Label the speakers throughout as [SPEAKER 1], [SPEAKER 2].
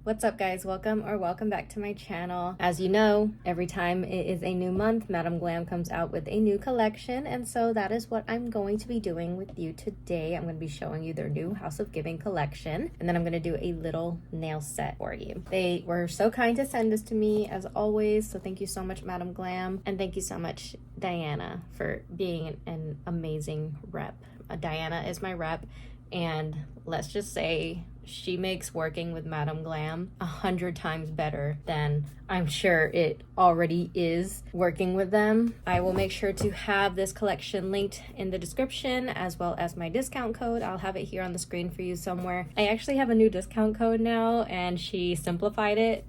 [SPEAKER 1] What's up guys, welcome back to my channel. As you know, every time it is a new month, Madam Glam comes out with a new collection, and so that is what I'm going to be doing with you today. I'm going to be showing you their new House of Giving collection, and then I'm going to do a little nail set for you. They were so kind to send this to me as always, so thank you so much Madam Glam, and thank you so much Diana for being an amazing rep. Diana is my rep, and let's just say she makes working with Madam Glam 100 times better than I'm sure it already is working with them. I will make sure to have this collection linked in the description as well as my discount code. I'll have it here on the screen for you somewhere. I actually have a new discount code now and she simplified it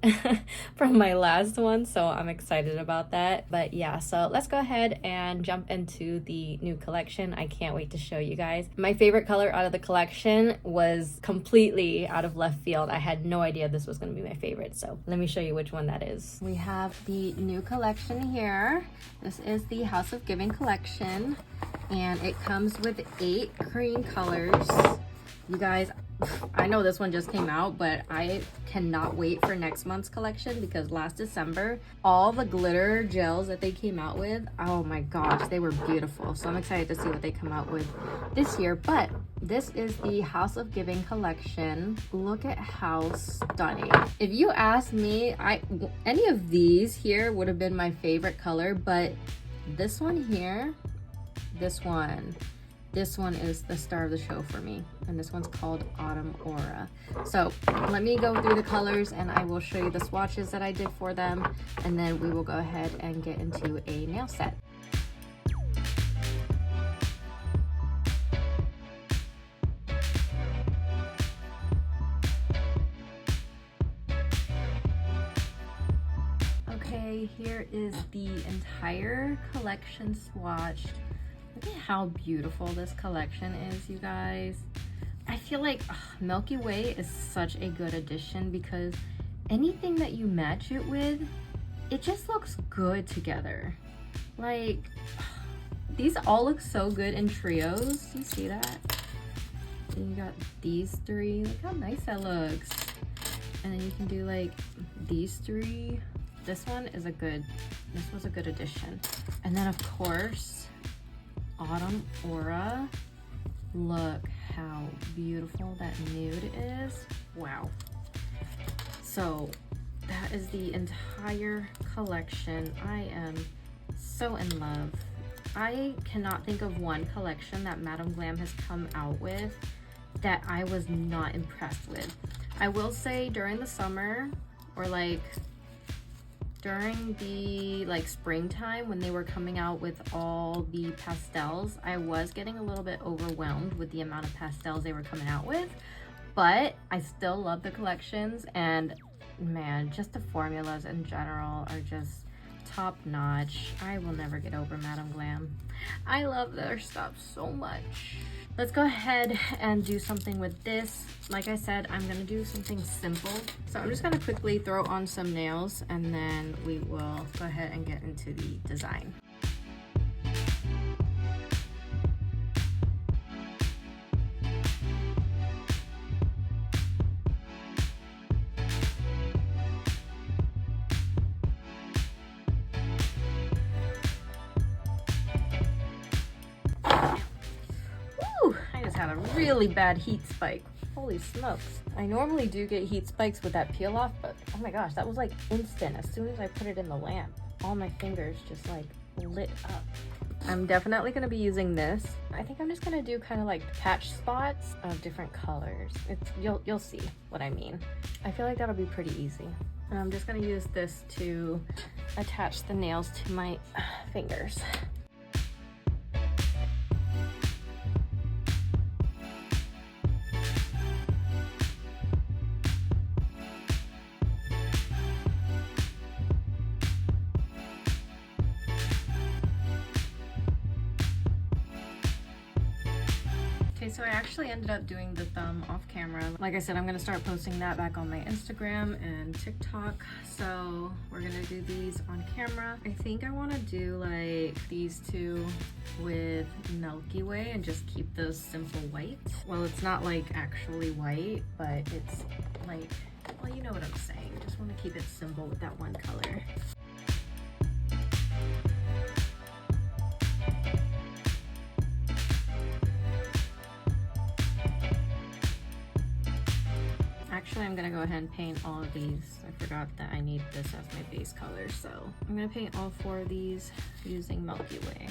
[SPEAKER 1] from my last one, so I'm excited about that. But yeah, so let's go ahead and jump into the new collection. I can't wait to show you guys. My favorite color out of the collection was completely out of left field. I had no idea this was going to be my favorite, so let me show you which one that is. We have the new collection here. This is the House of Giving collection, and it comes with 8 cream colors. You guys, I know this one just came out, but I cannot wait for next month's collection because last December, all the glitter gels that they came out with, oh my gosh, they were beautiful. So I'm excited to see what they come out with this year. But this is the House of Giving collection. Look at how stunning. If you ask me, any of these here would have been my favorite color, but this one here, this one is the star of the show for me, and this one's called Autumn Aura. So let me go through the colors and I will show you the swatches that I did for them, and then we will go ahead and get into a nail set. Okay, here is the entire collection swatched. Look at how beautiful this collection is, you guys. I feel like Milky Way is such a good addition because anything that you match it with, it just looks good together. Like, these all look so good in trios. You see that? And you got these 3. Look how nice that looks. And then you can do like these 3. This was a good addition. And then of course, Autumn Aura. Look how beautiful that nude is. Wow. So that is the entire collection. I am so in love. I cannot think of one collection that Madam Glam has come out with that I was not impressed with. I will say during the summer, or like during the springtime when they were coming out with all the pastels, I was getting a little bit overwhelmed with the amount of pastels they were coming out with, but I still love the collections, and man, just the formulas in general are just top notch. I will never get over Madam Glam. I love their stuff so much. Let's go ahead and do something with this. Like I said, I'm gonna do something simple. So I'm just gonna quickly throw on some nails and then we will go ahead and get into the design. Had a really bad heat spike. Holy smokes. I normally do get heat spikes with that peel off, but oh my gosh, that was like instant. As soon as I put it in the lamp, all my fingers just like lit up. I'm definitely going to be using this. I think I'm just going to do kind of like patch spots of different colors. You'll see what I mean. I feel like that'll be pretty easy. And I'm just going to use this to attach the nails to my fingers. Okay, so I actually ended up doing the thumb off camera. Like I said, I'm gonna start posting that back on my Instagram and TikTok. So we're gonna do these on camera. I think I wanna do like these 2 with Milky Way and just keep those simple white. Well, it's not like actually white, but it's like Well, you know what I'm saying. Just want to keep it simple with that one color. Actually, I'm gonna go ahead and paint all of these. I forgot that I need this as my base color, so I'm gonna paint all 4 of these using Milky Way.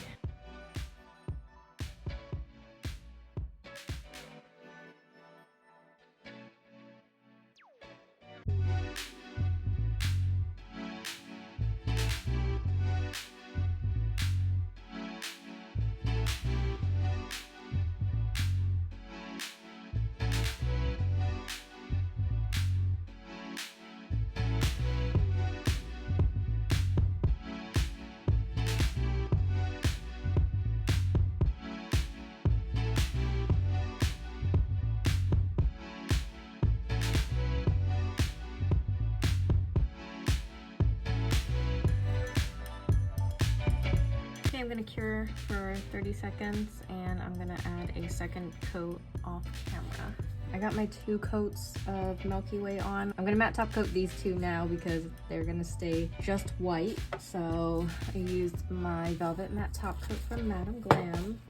[SPEAKER 1] I'm gonna cure for 30 seconds and I'm gonna add a second coat off camera. I got my 2 coats of Milky Way on. I'm gonna matte top coat these 2 now because they're gonna stay just white. So I used my Velvet Matte Top Coat from Madam Glam.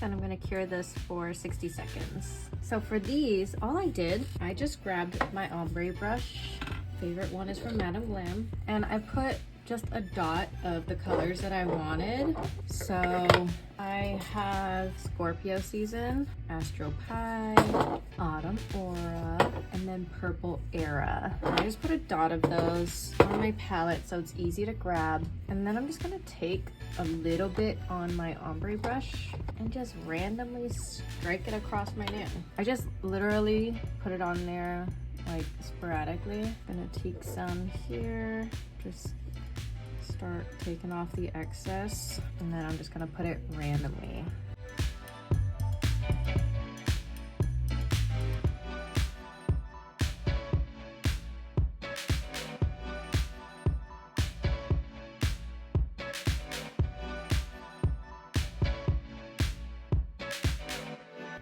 [SPEAKER 1] And I'm gonna cure this for 60 seconds. So for these, all I did, I just grabbed my ombre brush. Favorite one is from Madam Glam. And I put just a dot of the colors that I wanted. So I have Scorpio Season, Astro Pie, Autumn Aura, and then Purple Era. And I just put a dot of those on my palette so it's easy to grab. And then I'm just gonna take a little bit on my ombre brush and just randomly strike it across my nail. I just literally put it on there like sporadically. I'm gonna take some here, just start taking off the excess, and then I'm just gonna put it randomly.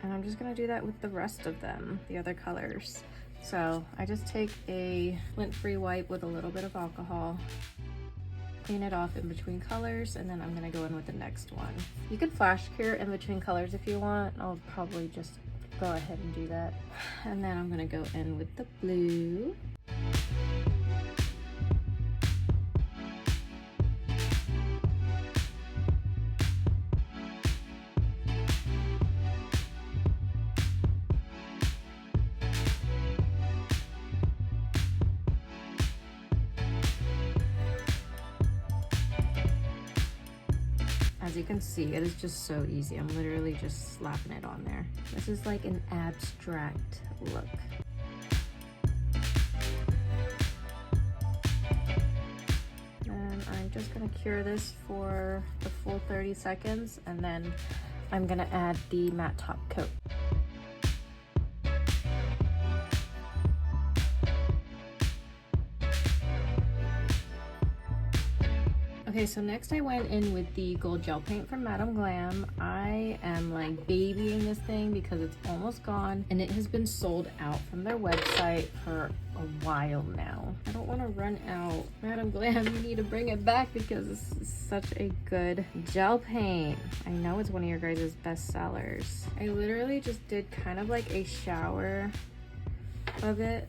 [SPEAKER 1] And I'm just gonna do that with the rest of them, the other colors. So I just take a lint-free wipe with a little bit of alcohol, clean it off in between colors, and then I'm gonna go in with the next one. You can flash cure in between colors if you want. I'll probably just go ahead and do that. And then I'm gonna go in with the blue. As you can see, it is just so easy. I'm literally just slapping it on there. This is like an abstract look. And I'm just gonna cure this for the full 30 seconds, and then I'm gonna add the matte top coat. Okay, so next I went in with the gold gel paint from Madam Glam. I am like babying this thing because it's almost gone and it has been sold out from their website for a while now. I don't want to run out. Madam Glam, you need to bring it back because this is such a good gel paint. I know it's one of your guys' best sellers. I literally just did kind of like a shower of it.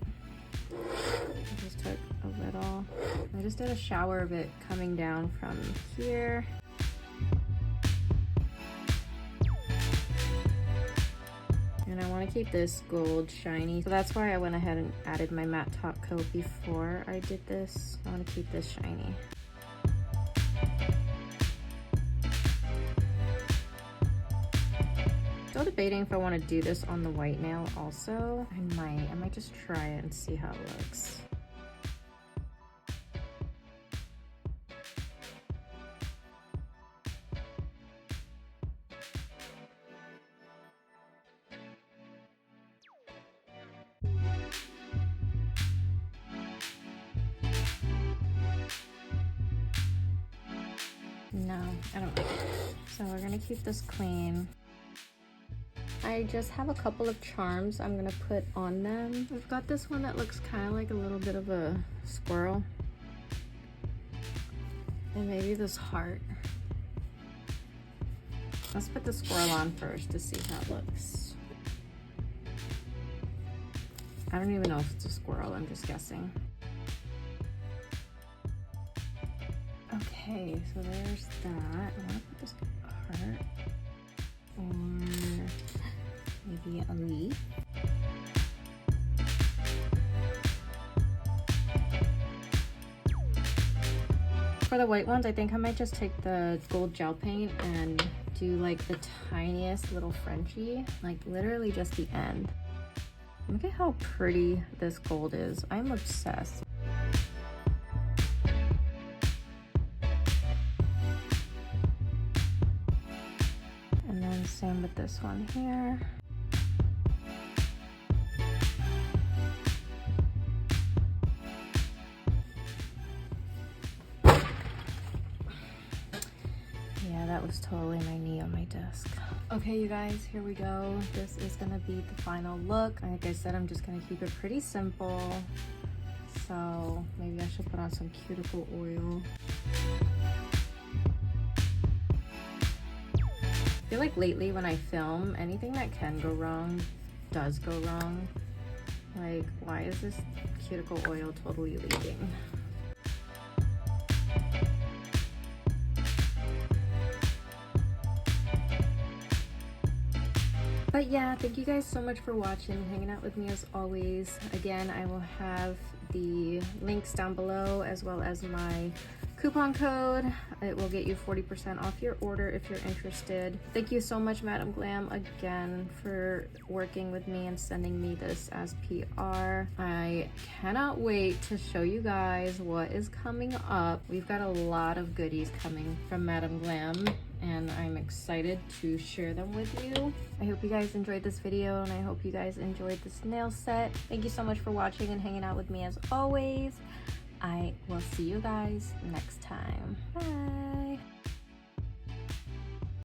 [SPEAKER 1] I just took a little, I just did a shower of it coming down from here. And I want to keep this gold shiny, so that's why I went ahead and added my matte top coat before I did this. I want to keep this shiny. Still debating if I want to do this on the white nail also. I might just try it and see how it looks. No, I don't like it. So we're gonna keep this clean. I just have a couple of charms I'm gonna put on them. I've got this one that looks kind of like a little bit of a squirrel. And maybe this heart. Let's put the squirrel on first to see how it looks. I don't even know if it's a squirrel, I'm just guessing. Okay, so there's that. I wanna put this heart. Or maybe a leaf. For the white ones, I think I might just take the gold gel paint and do like the tiniest little Frenchie, like literally just the end. Look at how pretty this gold is. I'm obsessed. And then same with this one here. Yeah, that was totally my knee on my desk. Okay, you guys, here we go. This is gonna be the final look. Like I said, I'm just gonna keep it pretty simple. So maybe I should put on some cuticle oil. I feel like lately when I film, anything that can go wrong does go wrong. Like, why is this cuticle oil totally leaking? But yeah, thank you guys so much for watching, hanging out with me as always. Again, I will have the links down below as well as my coupon code. It will get you 40% off your order if you're interested. Thank you so much, Madam Glam, again for working with me and sending me this as PR. I cannot wait to show you guys what is coming up. We've got a lot of goodies coming from Madam Glam, and I'm excited to share them with you. I hope you guys enjoyed this video, and I hope you guys enjoyed this nail set. Thank you so much for watching and hanging out with me as always. I will see you guys next time. Bye.